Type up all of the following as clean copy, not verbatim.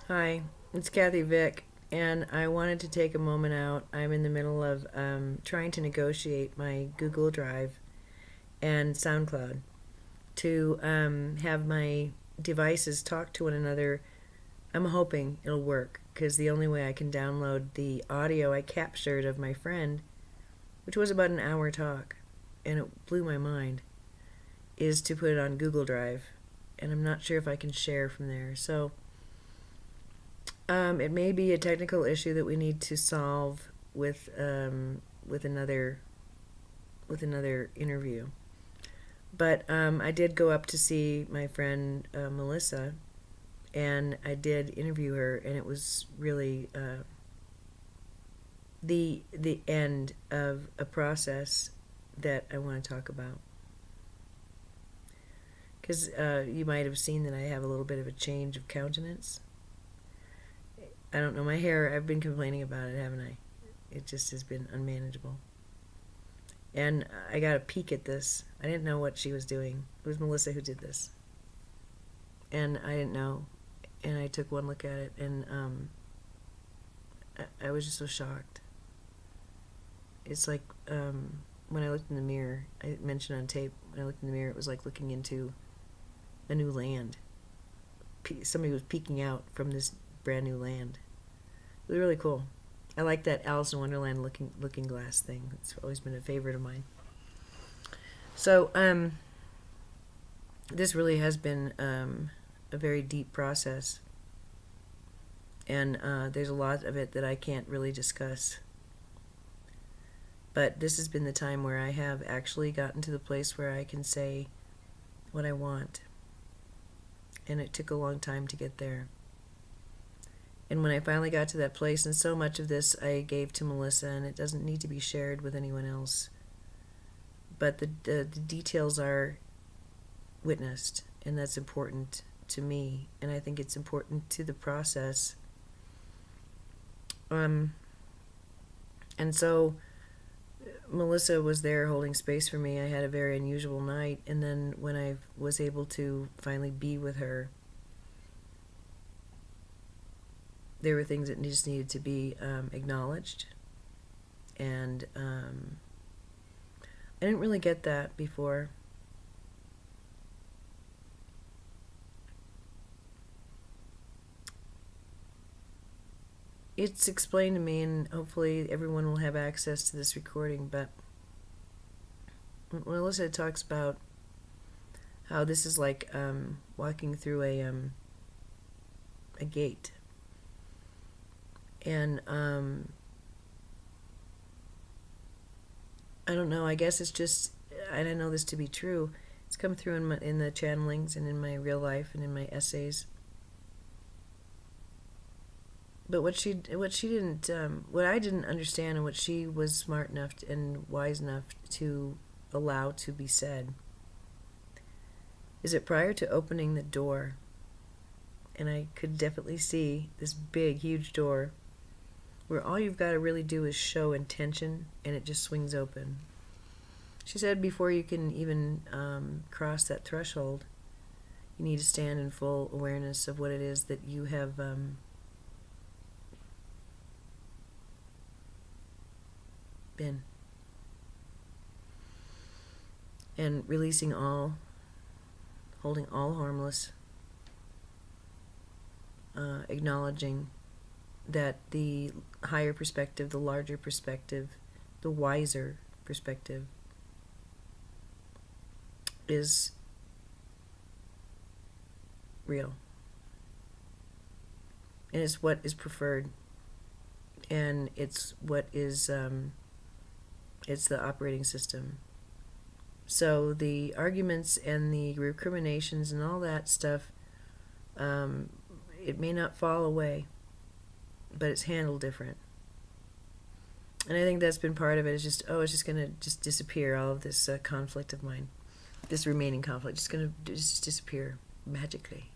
Hi, it's Kathy Vick, and I wanted to take a moment out. I'm in the middle of trying to negotiate my Google Drive and SoundCloud to have my devices talk to one another. I'm hoping it'll work because the only way I can download the audio I captured of my friend, which was about an hour talk, and it blew my mind, is to put it on Google Drive. And I'm not sure if I can share from there. So it may be a technical issue that we need to solve with another interview. But I did go up to see my friend Melissa, and I did interview her, and it was really the end of a process that I want to talk about. Because you might have seen that I have a little bit of a change of countenance. I don't know, my hair, I've been complaining about it, haven't I? It just has been unmanageable. And I got a peek at this. I didn't know what she was doing. It was Melissa who did this. And I didn't know. And I took one look at it, and I was just so shocked. It's like when I looked in the mirror, I mentioned on tape, when I looked in the mirror, it was like looking into a new land. Somebody was peeking out from this brand new land. It was really cool. I like that Alice in Wonderland looking glass thing. It's always been a favorite of mine. So this really has been a very deep process, and there's a lot of it that I can't really discuss. But this has been the time where I have actually gotten to the place where I can say what I want, and it took a long time to get there. And when I finally got to that place, and so much of this I gave to Melissa, and it doesn't need to be shared with anyone else, but the details are witnessed, and that's important to me, and I think it's important to the process. And so Melissa was there holding space for me. I had a very unusual night, and then when I was able to finally be with her, there were things that just needed to be acknowledged, and I didn't really get that before. It's explained to me, and hopefully everyone will have access to this recording, but Melissa talks about how this is like walking through a gate, and I don't know, I guess it's just, I don't know this to be true. It's come through in the channelings and in my real life and in my essays. But what I didn't understand, and what she was smart enough and wise enough to allow to be said, is that prior to opening the door, and I could definitely see this big, huge door, where all you've got to really do is show intention, and it just swings open. She said before you can even cross that threshold, you need to stand in full awareness of what it is that you have been. And releasing all, holding all harmless, acknowledging that the higher perspective, the larger perspective, the wiser perspective is real. And it's what is preferred. And it's what is, it's the operating system. So the arguments and the recriminations and all that stuff, it may not fall away, but it's handled different. And I think that's been part of it, is just, it's just going to just disappear, all of this conflict of mine. This remaining conflict, just going to just disappear magically.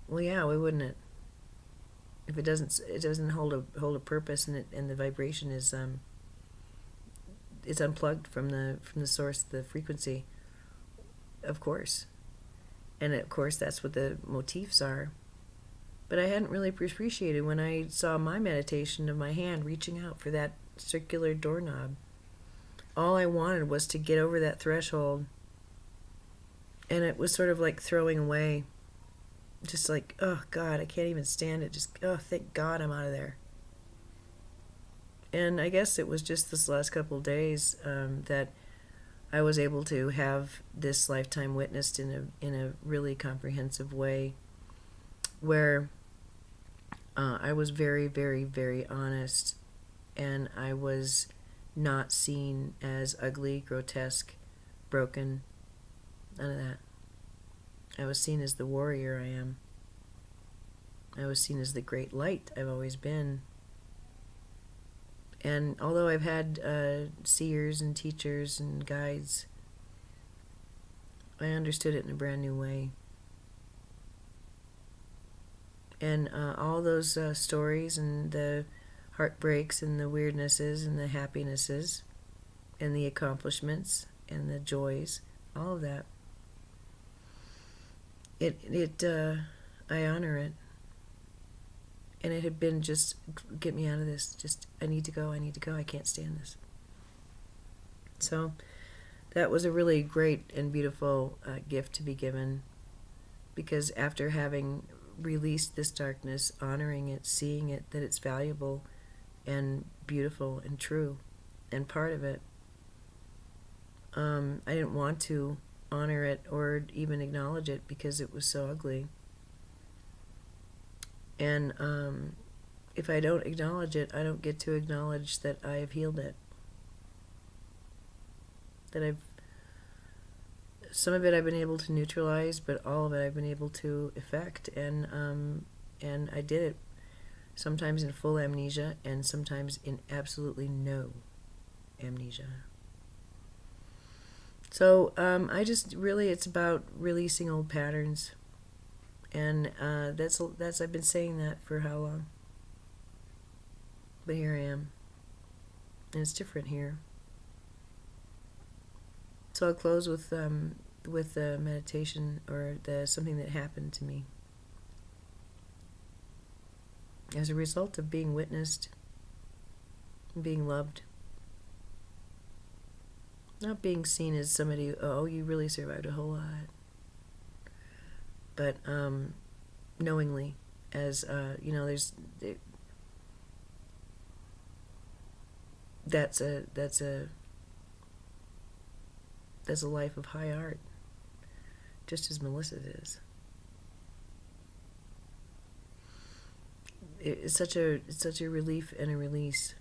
Well, yeah, why wouldn't it? If it doesn't hold a purpose, and the vibration is it's unplugged from the source, the frequency, of course. And of course, that's what the motifs are. But I hadn't really appreciated when I saw my meditation of my hand reaching out for that circular doorknob. All I wanted was to get over that threshold. And it was sort of like throwing away. Just like, oh God, I can't even stand it. Just, oh, thank God I'm out of there. And I guess it was just this last couple of days that I was able to have this lifetime witnessed in a really comprehensive way, where I was very, very, very honest, and I was not seen as ugly, grotesque, broken, none of that. I was seen as the warrior I am. I was seen as the great light I've always been. And although I've had seers and teachers and guides, I understood it in a brand new way. And all those stories and the heartbreaks and the weirdnesses and the happinesses and the accomplishments and the joys, all of that, I honor it. And it had been just, get me out of this. Just, I need to go, I can't stand this. So that was a really great and beautiful gift to be given, because after having released this darkness, honoring it, seeing it, that it's valuable and beautiful and true and part of it, I didn't want to honor it or even acknowledge it because it was so ugly. And if I don't acknowledge it, I don't get to acknowledge that I have healed it. That some of it I've been able to neutralize, but all of it I've been able to effect. And I did it sometimes in full amnesia and sometimes in absolutely no amnesia. So I just really, it's about releasing old patterns. And that's I've been saying that for how long? But here I am. And it's different here. So I'll close with the meditation, or something that happened to me as a result of being witnessed, being loved, not being seen as somebody, oh, you really survived a whole lot, but knowingly, as that's a life of high art, just as Melissa's is. It's such a relief and a release.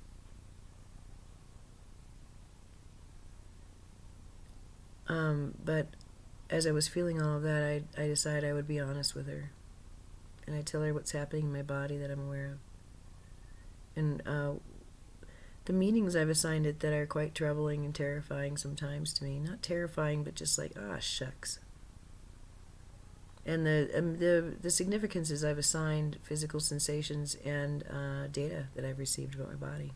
But as I was feeling all of that, I decided I would be honest with her, and I tell her what's happening in my body that I'm aware of, and the meanings I've assigned it that are quite troubling and terrifying sometimes to me. Not terrifying, but just like, shucks. And the significances I've assigned physical sensations and data that I've received about my body.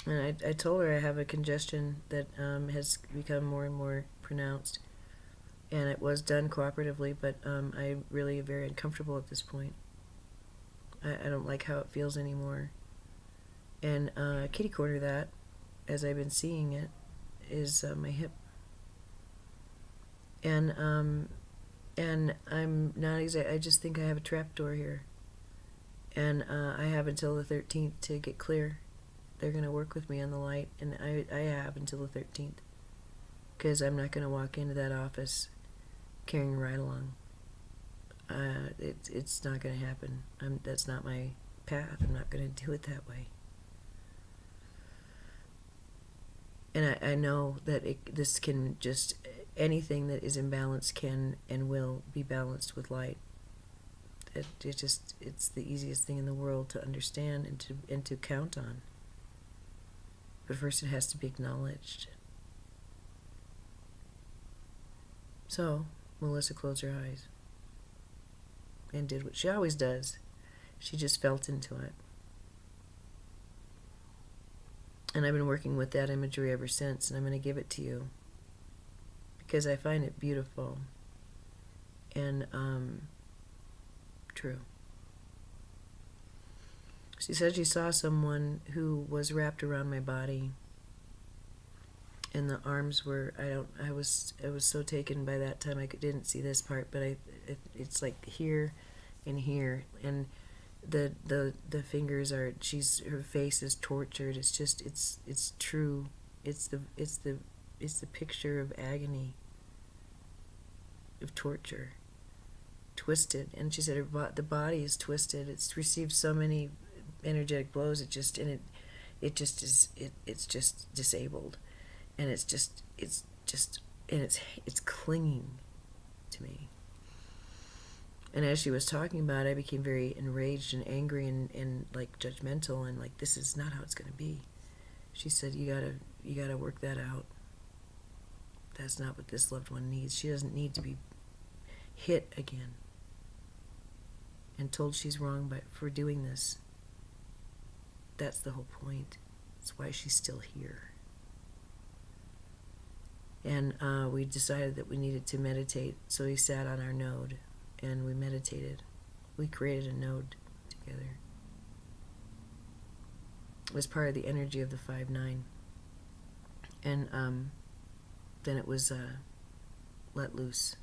And I told her I have a congestion that has become more and more pronounced. And it was done cooperatively, but I really am very uncomfortable at this point. I don't like how it feels anymore. And kitty corner that, as I've been seeing it, is my hip. And I'm not I just think I have a trapdoor here. And I have until the 13th to get clear. They're going to work with me on the light, and I have until the 13th. Because I'm not going to walk into that office carrying a ride-along. It's not going to happen. That's not my path. I'm not going to do it that way. And I know that this can just, anything that is imbalanced can and will be balanced with light. It's the easiest thing in the world to understand and to count on. But first it has to be acknowledged. So Melissa closed her eyes and did what she always does. She just felt into it. And I've been working with that imagery ever since, and I'm going to give it to you because I find it beautiful. And true. She said she saw someone who was wrapped around my body, and the arms were, I was so taken by that time didn't see this part, but it's like here and here, and the fingers are, her face is tortured. It's just, it's true. It's the picture of agony, of torture, twisted. And she said the body is twisted. It's received so many energetic blows. It's just disabled, and it's clinging to me. And as she was talking about it, I became very enraged and angry and like judgmental, and like, this is not how it's going to be. She said, you gotta work that out. That's not what this loved one needs. She doesn't need to be hit again and told she's wrong for doing this. That's the whole point. That's why she's still here. And we decided that we needed to meditate, so we sat on our node and we meditated. We created a node together. It was part of the energy of the 5-9. And then it was let loose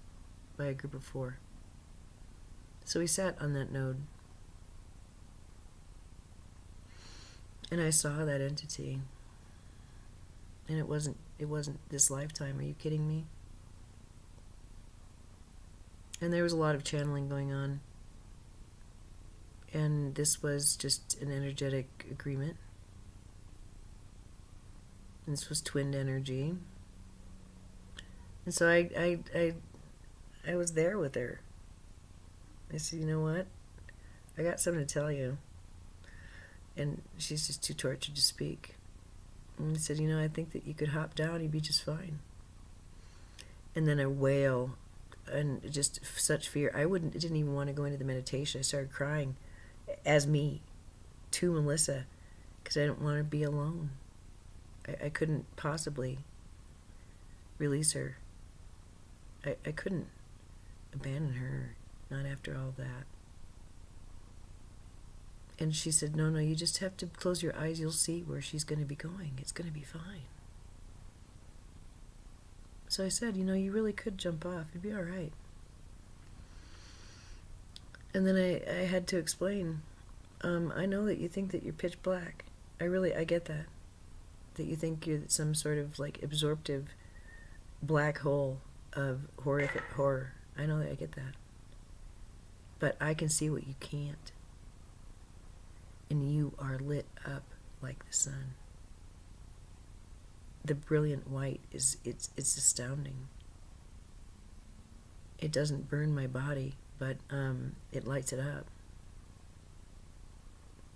by a group of 4. So we sat on that node, and I saw that entity. And it wasn't this lifetime. Are you kidding me? And there was a lot of channeling going on. And this was just an energetic agreement. And this was twinned energy. And so I was there with her. I said, you know what? I got something to tell you. And she's just too tortured to speak. And I said, I think that you could hop down, you'd be just fine. And then a wail, and just such fear. I didn't even want to go into the meditation. I started crying as me to Melissa, because I didn't want to be alone. I couldn't possibly release her. I couldn't abandon her, not after all that. And she said, no, you just have to close your eyes. You'll see where she's going to be going. It's going to be fine. So I said, you really could jump off. It'd be all right. And then I had to explain, I know that you think that you're pitch black. I get that. That you think you're some sort of like absorptive black hole of horrific horror. I know that, I get that. But I can see what you can't. And you are lit up like the sun. The brilliant white it's astounding. It doesn't burn my body, but it lights it up.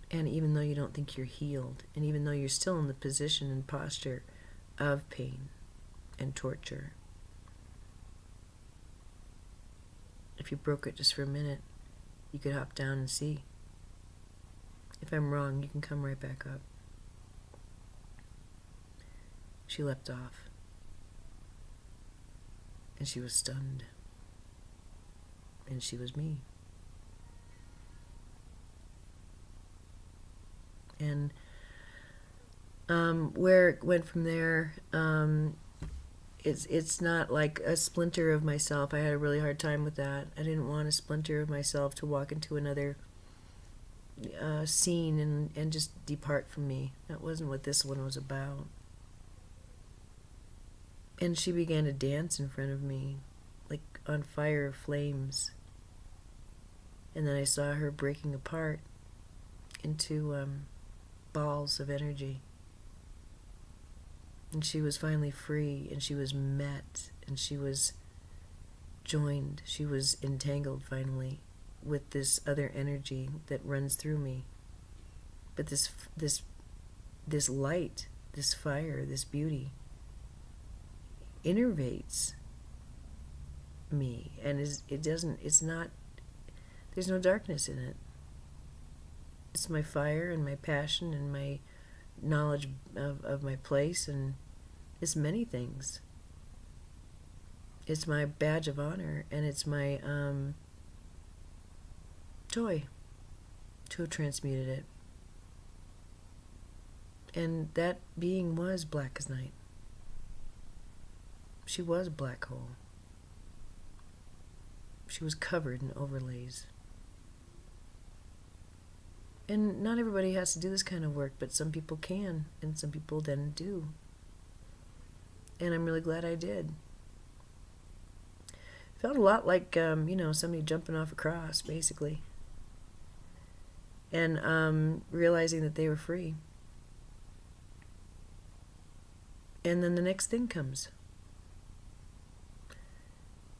And even though you don't think you're healed, and even though you're still in the position and posture of pain and torture, if you broke it just for a minute, you could hop down and see. If I'm wrong, you can come right back up. She leapt off. And she was stunned. And she was me. And where it went from there, it's not like a splinter of myself. I had a really hard time with that. I didn't want a splinter of myself to walk into another scene and just depart from me. That wasn't what this one was about. And she began to dance in front of me, like on fire flames. And then I saw her breaking apart into balls of energy. And she was finally free, and she was met, and she was joined. She was entangled finally with this other energy that runs through me. But this light, this fire, this beauty innervates me, and there's no darkness in it. It's my fire and my passion and my knowledge of my place, and it's many things. It's my badge of honor, and it's my joy to have transmuted it. And that being was black as night. She was a black hole. She was covered in overlays. And not everybody has to do this kind of work, but some people can, and some people then do. And I'm really glad I did. Felt a lot like, somebody jumping off a cross, basically. And realizing that they were free. And then the next thing comes.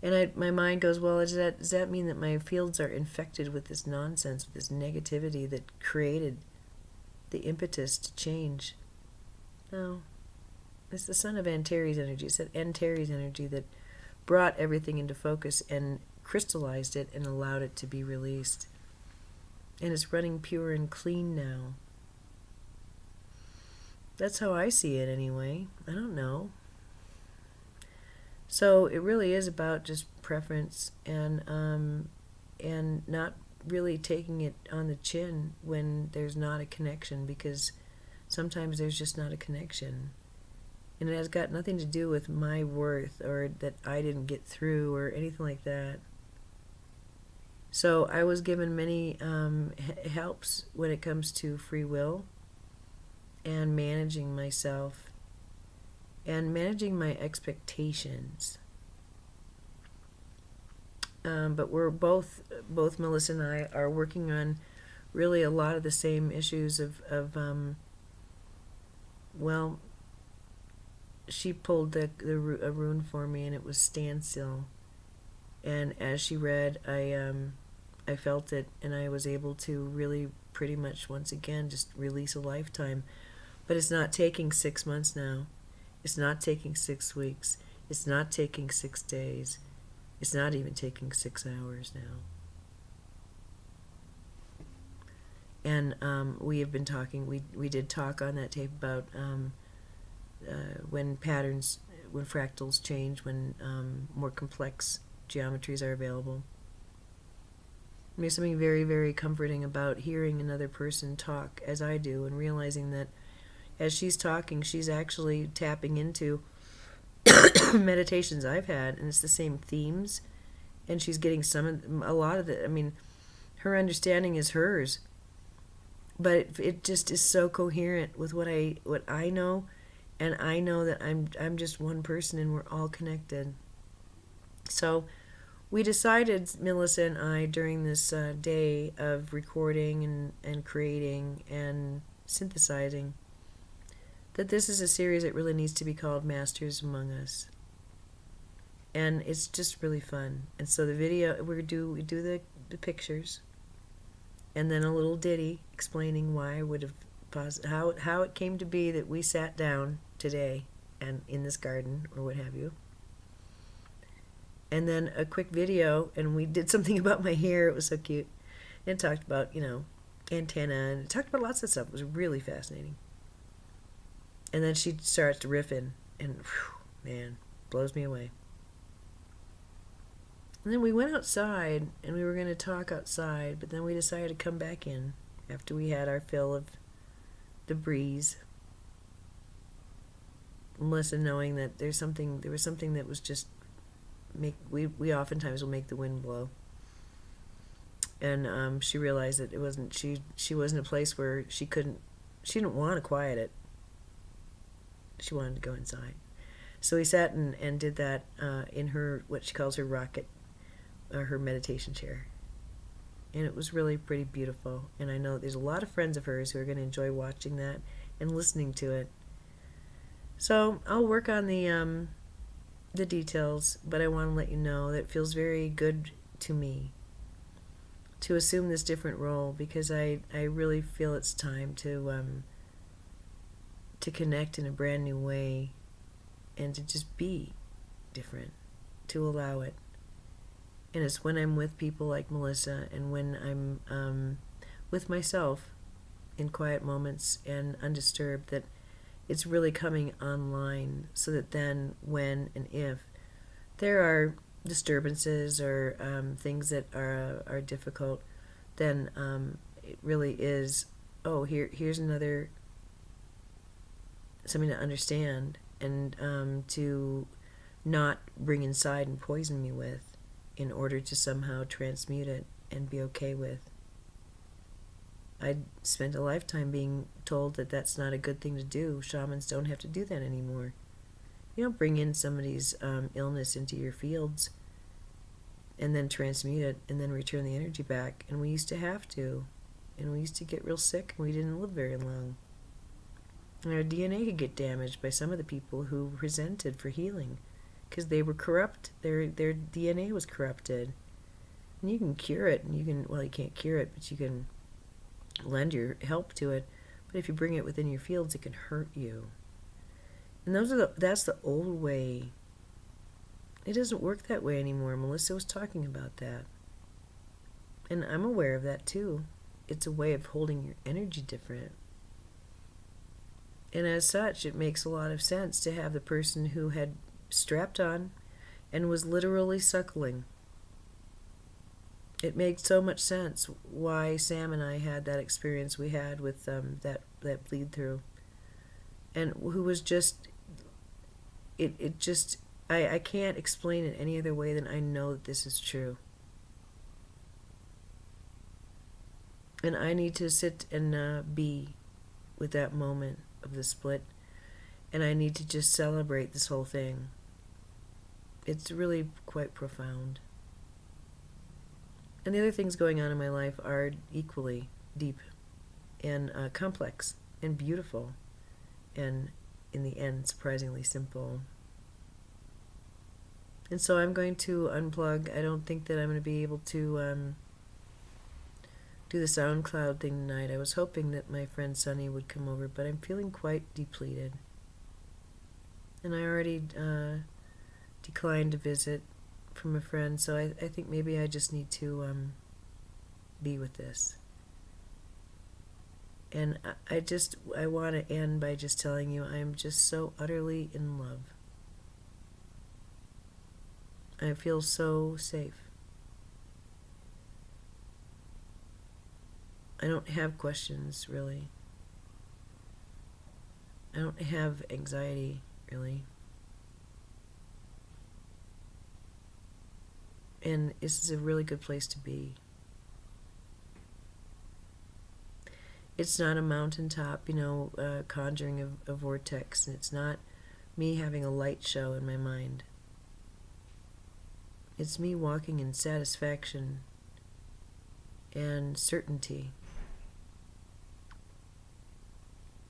And my mind goes, well, does that mean that my fields are infected with this nonsense, with this negativity that created the impetus to change? No. It's the son of Antares energy. It's that Antares energy that brought everything into focus and crystallized it and allowed it to be released. And it's running pure and clean now. That's how I see it anyway. I don't know. So it really is about just preference and not really taking it on the chin when there's not a connection, because sometimes there's just not a connection. And it has got nothing to do with my worth or that I didn't get through or anything like that. So I was given many helps when it comes to free will and managing myself and managing my expectations. But we're both Melissa and I are working on really a lot of the same issues of she pulled a rune for me, and it was standstill. And as she read, I felt it, and I was able to really pretty much once again just release a lifetime. But it's not taking 6 months now. It's not taking 6 weeks. It's not taking 6 days. It's not even taking 6 hours now. And we have been talking, we did talk on that tape about when fractals change, when more complex geometries are available. There's something very, very comforting about hearing another person talk as I do, and realizing that as she's talking, she's actually tapping into meditations I've had, and it's the same themes, and she's getting a lot of it. I mean, her understanding is hers, but it just is so coherent with what I know, and I know that I'm just one person, and we're all connected. So we decided, Melissa and I, during this day of recording and creating and synthesizing, that this is a series that really needs to be called Masters Among Us. And it's just really fun. And so the video, we do the pictures, and then a little ditty explaining why I would have paused, how it came to be that we sat down today and in this garden or what have you. And then a quick video, and we did something about my hair. It was so cute. And it talked about, antenna, and it talked about lots of stuff. It was really fascinating. And then she starts to riffing, and man, blows me away. And then we went outside, and we were going to talk outside, but then we decided to come back in after we had our fill of the breeze. Melissa knowing that there was something that was just we oftentimes will make the wind blow. And she realized that it wasn't she wasn't a place where she didn't want to quiet it. She wanted to go inside. So we sat and did that in her, what she calls her rocket, her meditation chair. And it was really pretty beautiful. And I know there's a lot of friends of hers who are going to enjoy watching that and listening to it. So I'll work on the details, but I want to let you know that it feels very good to me to assume this different role, because I really feel it's time to connect in a brand new way and to just be different, to allow it. And it's when I'm with people like Melissa, and when I'm with myself in quiet moments and undisturbed, that it's really coming online, so that then when and if there are disturbances or things that are difficult, then it really is, oh, here's another something to understand and to not bring inside and poison me with in order to somehow transmute it and be okay with. I spent a lifetime being told that that's not a good thing to do. Shamans don't have to do that anymore. You don't bring in somebody's illness into your fields and then transmute it and then return the energy back. And we used to have to. And we used to get real sick and we didn't live very long. And our DNA could get damaged by some of the people who resented for healing because they were corrupt. Their DNA was corrupted. And you can cure it, and you can, well, you can't cure it, but you can lend your help to it. But if you bring it within your fields, it can hurt you. And that's the old way. It doesn't work that way anymore. Melissa was talking about that. And I'm aware of that too. It's a way of holding your energy different. And as such, it makes a lot of sense to have the person who had strapped on and was literally suckling. It makes so much sense why Sam and I had that experience we had with that bleed through. And who was just, it just, I can't explain it any other way than I know that this is true. And I need to sit and be with that moment of the split. And I need to just celebrate this whole thing. It's really quite profound. And the other things going on in my life are equally deep and complex and beautiful. And in the end, surprisingly simple. And so I'm going to unplug. I don't think that I'm going to be able to do the SoundCloud thing tonight. I was hoping that my friend Sunny would come over, but I'm feeling quite depleted. And I already declined a visit from a friend, so I think maybe I just need to be with this. And I want to end by just telling you I'm just so utterly in love. I feel so safe. I don't have questions, really. I don't have anxiety, really. And this is a really good place to be. It's not a mountaintop, conjuring a vortex. And it's not me having a light show in my mind. It's me walking in satisfaction and certainty.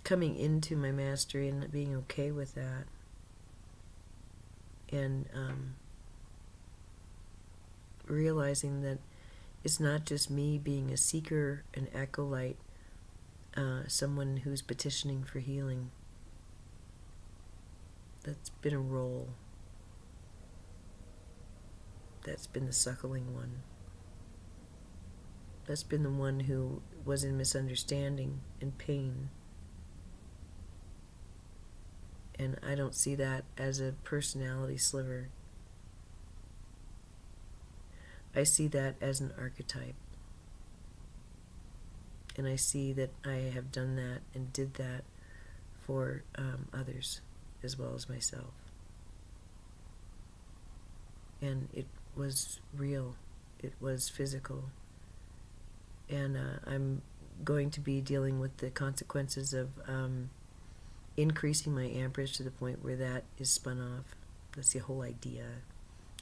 Coming into my mastery and being okay with that. And realizing that it's not just me being a seeker, an acolyte, someone who's petitioning for healing. That's been a role. That's been the suckling one. That's been the one who was in misunderstanding and pain. And I don't see that as a personality sliver. I see that as an archetype. And I see that I have done that and did that for others as well as myself. And it was real. It was physical. And I'm going to be dealing with the consequences of increasing my amperage to the point where that is spun off. That's the whole idea.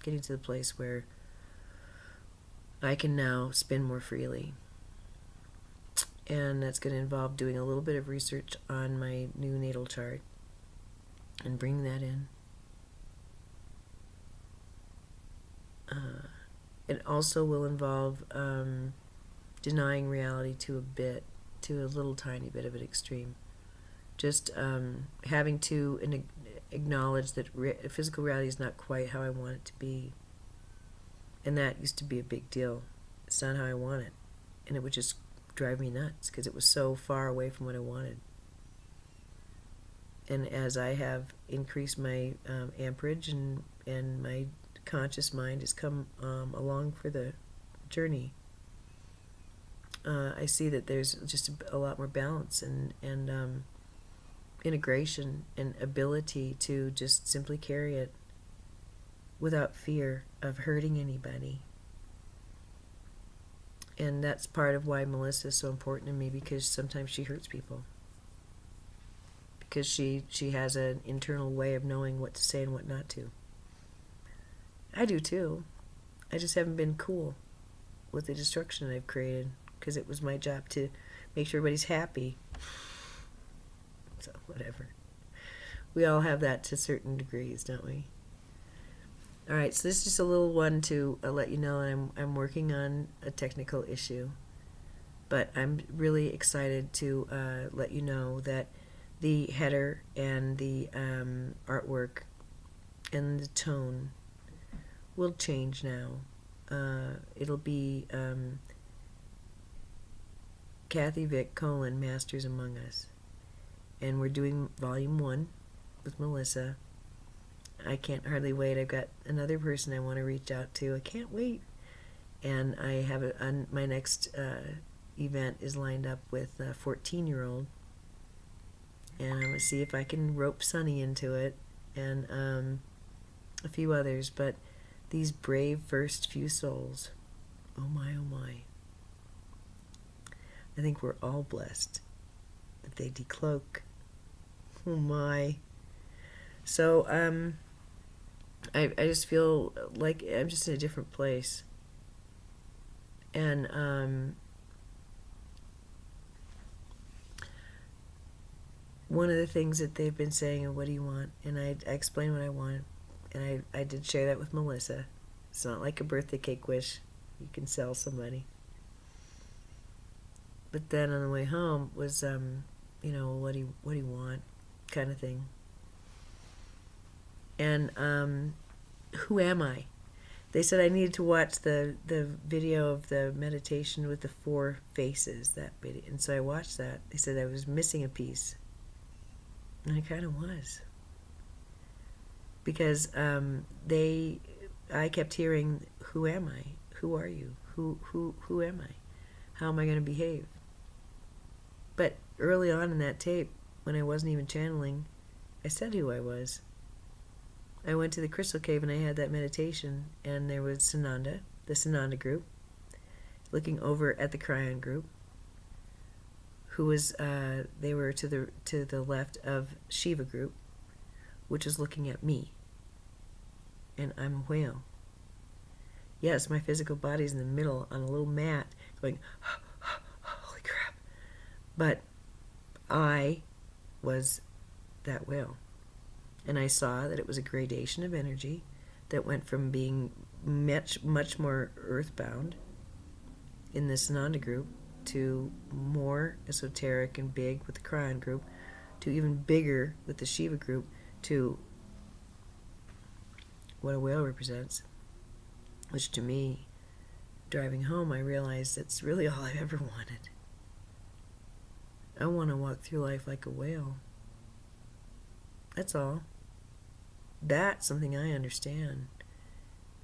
Getting to the place where I can now spin more freely. And that's going to involve doing a little bit of research on my new natal chart and bringing that in. It also will involve denying reality to a little tiny bit of an extreme. Just having to acknowledge that physical reality is not quite how I want it to be. And that used to be a big deal. It's not how I want it. And it would just drive me nuts because it was so far away from what I wanted. And as I have increased my amperage and my conscious mind has come along for the journey. I see that there's just a lot more balance and integration and ability to just simply carry it without fear of hurting anybody. And that's part of why Melissa is so important to me, because sometimes she hurts people. Because she has an internal way of knowing what to say and what not to. I do too. I just haven't been cool with the destruction I've created, because it was my job to make sure everybody's happy. So, whatever. We all have that to certain degrees, don't we? Alright, so this is just a little one to let you know I'm working on a technical issue. But I'm really excited to let you know that the header and the artwork and the tone will change now. It'll be Kathy Vick : Masters Among Us. And we're doing volume 1 with Melissa. I can't hardly wait. I've got another person I want to reach out to. I can't wait. And I have my next event is lined up with a 14-year-old. And I'm going to see if I can rope Sunny into it, and a few others. But these brave first few souls, oh my, oh my. I think we're all blessed that they decloak. Oh my. So, I just feel like I'm just in a different place. And, one of the things that they've been saying, what do you want? And I explained what I wanted. And I did share that with Melissa. It's not like a birthday cake wish you can sell somebody. But then on the way home was, what do you want? Kind of thing. And who am I? They said I needed to watch the video of the meditation with the 4 faces, that video. And so I watched that. They said I was missing a piece. And I kind of was. Because I kept hearing, who am I? Who are you? Who am I? How am I going to behave? But early on in that tape, when I wasn't even channeling, I said who I was. I went to the Crystal Cave and I had that meditation, and there was Sananda, the Sananda group, looking over at the Cryon group, who was they were to the left of Shiva group, which is looking at me, and I'm a whale. Yes, my physical body's in the middle on a little mat, going, holy crap. But I was that whale. And I saw that it was a gradation of energy that went from being much more earthbound in the Sananda group to more esoteric and big with the Cryon group, to even bigger with the Shiva group, to what a whale represents. Which to me, driving home, I realized that's really all I've ever wanted. I want to walk through life like a whale. That's all. That's something I understand.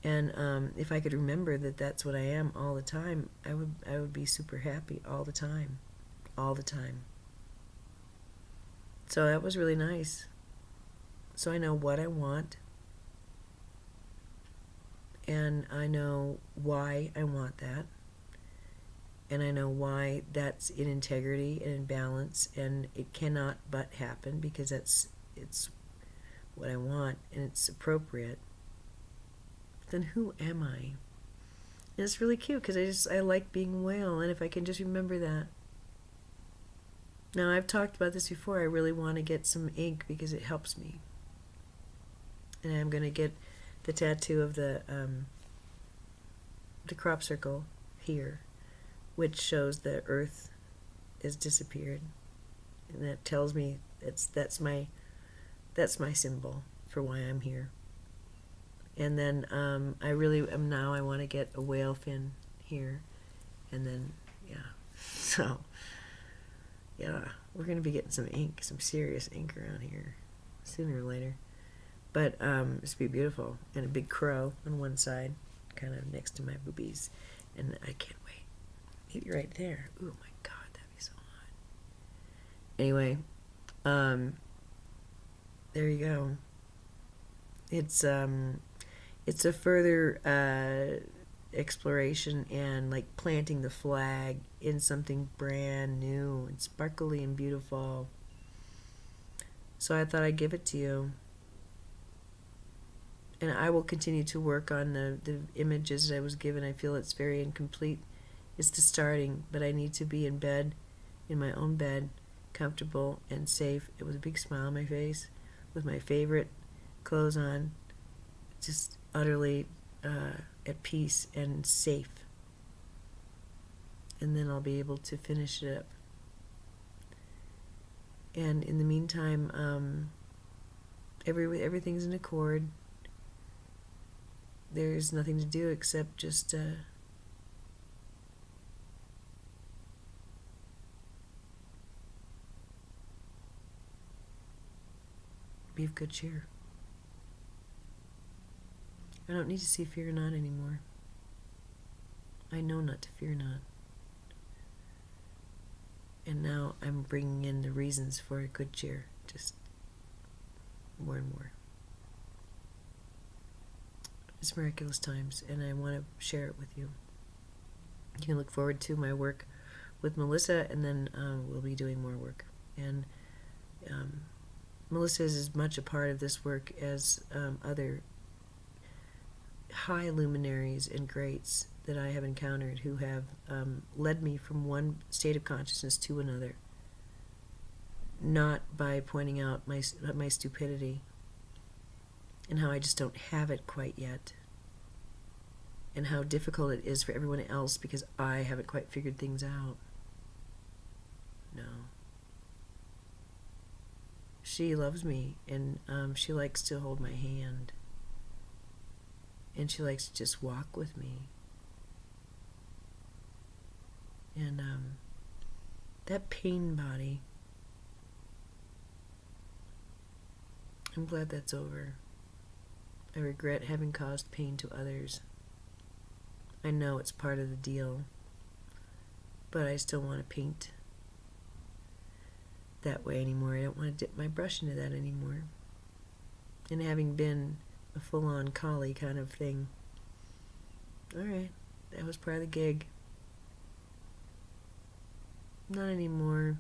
And if I could remember that that's what I am all the time, I would be super happy all the time. All the time. So that was really nice. So I know what I want. And I know why I want that. And I know why that's in integrity and in balance, and it cannot but happen because it's what I want and it's appropriate. Then who am I? And it's really cute because I like being a whale, and if I can just remember that. Now, I've talked about this before. I really want to get some ink because it helps me. And I'm going to get the tattoo of the crop circle here, which shows the earth has disappeared, and that tells me that's my symbol for why I'm here. And then I really am now. I want to get a whale fin here, and then so we're gonna be getting some ink, some serious ink around here, sooner or later. But it's be beautiful, and a big crow on one side, kind of next to my boobies, and I can't wait. Maybe right there. Oh my God, that'd be so hot. Anyway, there you go. It's a further exploration and like planting the flag in something brand new and sparkly and beautiful. So I thought I'd give it to you. And I will continue to work on the images that I was given. I feel it's very incomplete. It's the starting, but I need to be in bed, in my own bed, comfortable and safe, with a big smile on my face, with my favorite clothes on, just utterly at peace and safe. And then I'll be able to finish it up. And in the meantime, everything's in accord. There's nothing to do except just be of good cheer. I don't need to see fear not anymore. I know not to fear not. And now I'm bringing in the reasons for a good cheer, just more and more. It's miraculous times, and I want to share it with you. You can look forward to my work with Melissa, and then we'll be doing more work. And Melissa is as much a part of this work as other high luminaries and greats that I have encountered who have led me from one state of consciousness to another, not by pointing out my stupidity and how I just don't have it quite yet, and how difficult it is for everyone else because I haven't quite figured things out. No. She loves me, and she likes to hold my hand, and she likes to just walk with me. And that pain body, I'm glad that's over. I regret having caused pain to others. I know it's part of the deal, but I still want to paint that way anymore. I don't want to dip my brush into that anymore. And having been a full-on collie kind of thing, alright, that was part of the gig. Not anymore.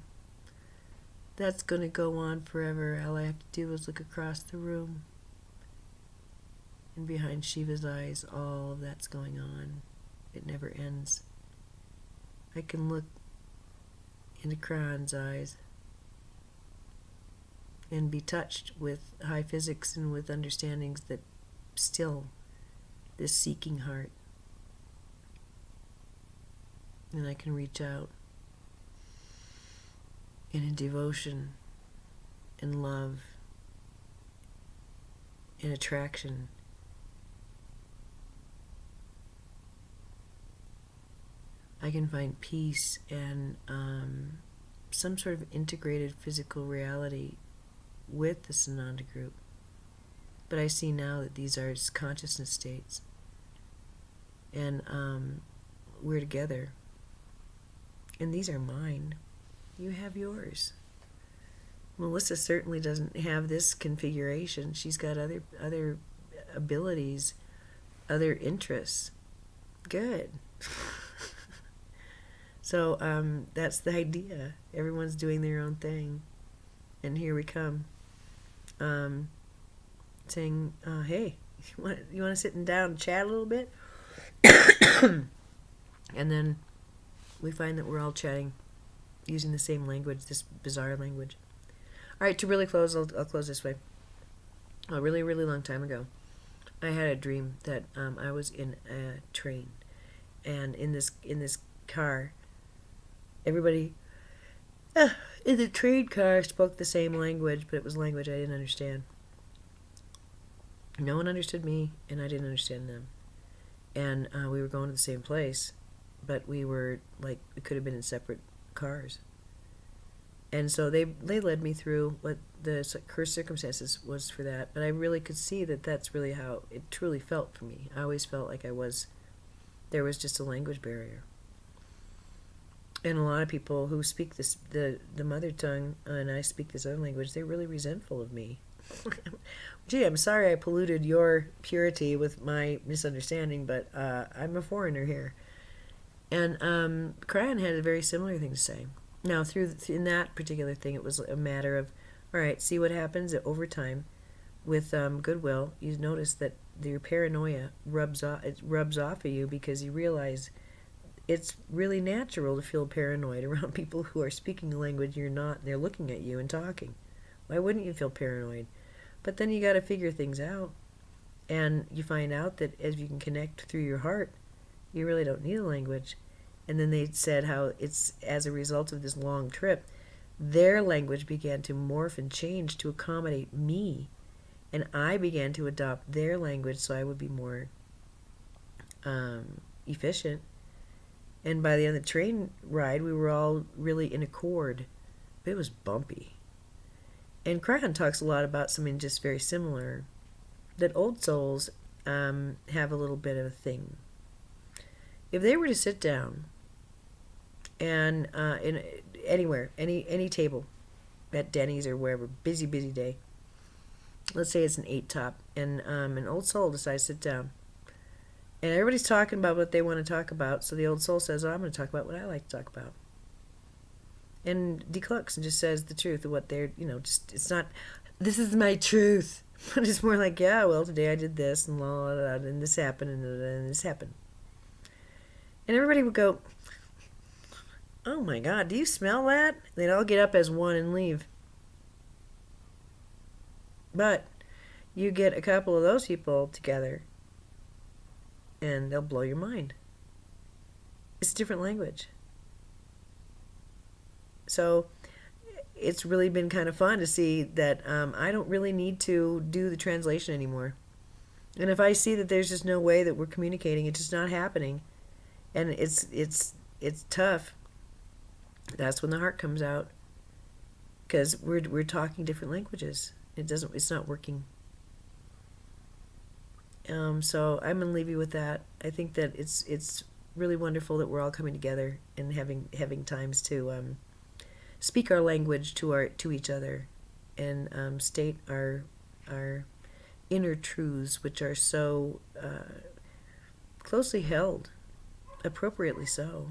That's going to go on forever. All I have to do is look across the room, and behind Shiva's eyes, all of that's going on. It never ends. I can look into Kron's eyes and be touched with high physics and with understandings that still this seeking heart. And I can reach out, and in devotion and love and attraction, I can find peace and some sort of integrated physical reality with the Sananda group. But I see now that these are consciousness states, and we're together, and these are mine. You have yours. Melissa certainly doesn't have this configuration. She's got other abilities, other interests. Good. So that's the idea. Everyone's doing their own thing. And here we come. Saying, hey, you want to sit down and chat a little bit? And then we find that we're all chatting using the same language, this bizarre language. All right, to really close, I'll close this way. A really, really long time ago, I had a dream that I was in a train, and in this car, everybody in the train car spoke the same language, but it was language I didn't understand. No one understood me, and I didn't understand them. And we were going to the same place, but we were like, we could have been in separate cars. And so they led me through what the cursed circumstances was for that. But I really could see that that's really how it truly felt for me. I always felt like there was just a language barrier. And a lot of people who speak the mother tongue, and I speak this other language, they're really resentful of me. Gee, I'm sorry I polluted your purity with my misunderstanding, but I'm a foreigner here. And Crayon had a very similar thing to say. Now, in that particular thing, it was a matter of, all right, see what happens over time with goodwill. You notice that your paranoia rubs off of you because you realize it's really natural to feel paranoid around people who are speaking a language you're not, and they're looking at you and talking. Why wouldn't you feel paranoid? But then you got to figure things out, and you find out that as you can connect through your heart, you really don't need a language. And then they said how it's as a result of this long trip, their language began to morph and change to accommodate me, and I began to adopt their language so I would be more efficient. And by the end of the train ride, we were all really in accord. But it was bumpy. And Crayon talks a lot about something just very similar, that old souls have a little bit of a thing. If they were to sit down and in anywhere, any table, at Denny's or wherever, busy day, let's say it's an 8 top, and an old soul decides to sit down. And everybody's talking about what they want to talk about, so the old soul says, oh, I'm going to talk about what I like to talk about. And declux and just says the truth of what they're, just, it's not, this is my truth. But it's more like, yeah, well, today I did this, and blah, blah, blah, and this happened, and this happened. And everybody would go, oh my God, do you smell that? They'd all get up as one and leave. But you get a couple of those people together, and they'll blow your mind. It's a different language. So it's really been kind of fun to see that I don't really need to do the translation anymore. And if I see that there's just no way that we're communicating, it's just not happening, and it's tough, that's when the heart comes out, because we're talking different languages. It's not working. So I'm gonna leave you with that. I think that it's really wonderful that we're all coming together and having times to speak our language to each other, and state our inner truths, which are so closely held, appropriately so.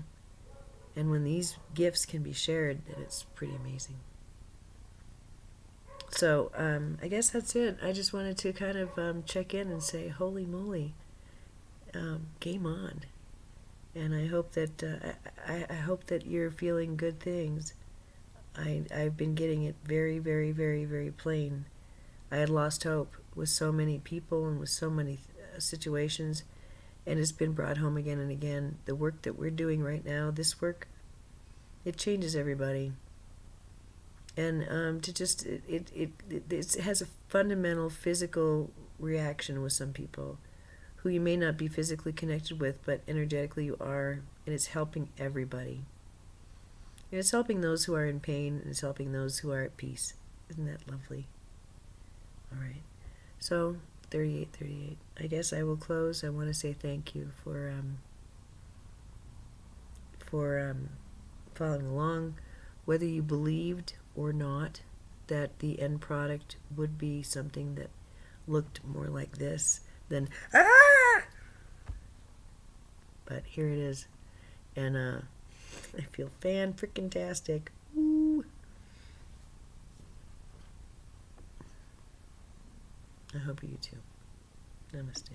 And when these gifts can be shared, then it's pretty amazing. So I guess that's it. I just wanted to kind of check in and say, holy moly, game on. And I hope that I hope that you're feeling good things. I've been getting it very, very, very, very plain. I had lost hope with so many people and with so many situations, and it's been brought home again and again. The work that we're doing right now, this work, it changes everybody. And to just it has a fundamental physical reaction with some people who you may not be physically connected with, but energetically you are, and it's helping everybody. And it's helping those who are in pain, and it's helping those who are at peace. Isn't that lovely? All right. So 38. I guess I will close. I want to say thank you for following along, whether you believed or not that the end product would be something that looked more like this than but here it is, and I feel fan-freaking-tastic. Woo. I hope you too. Namaste.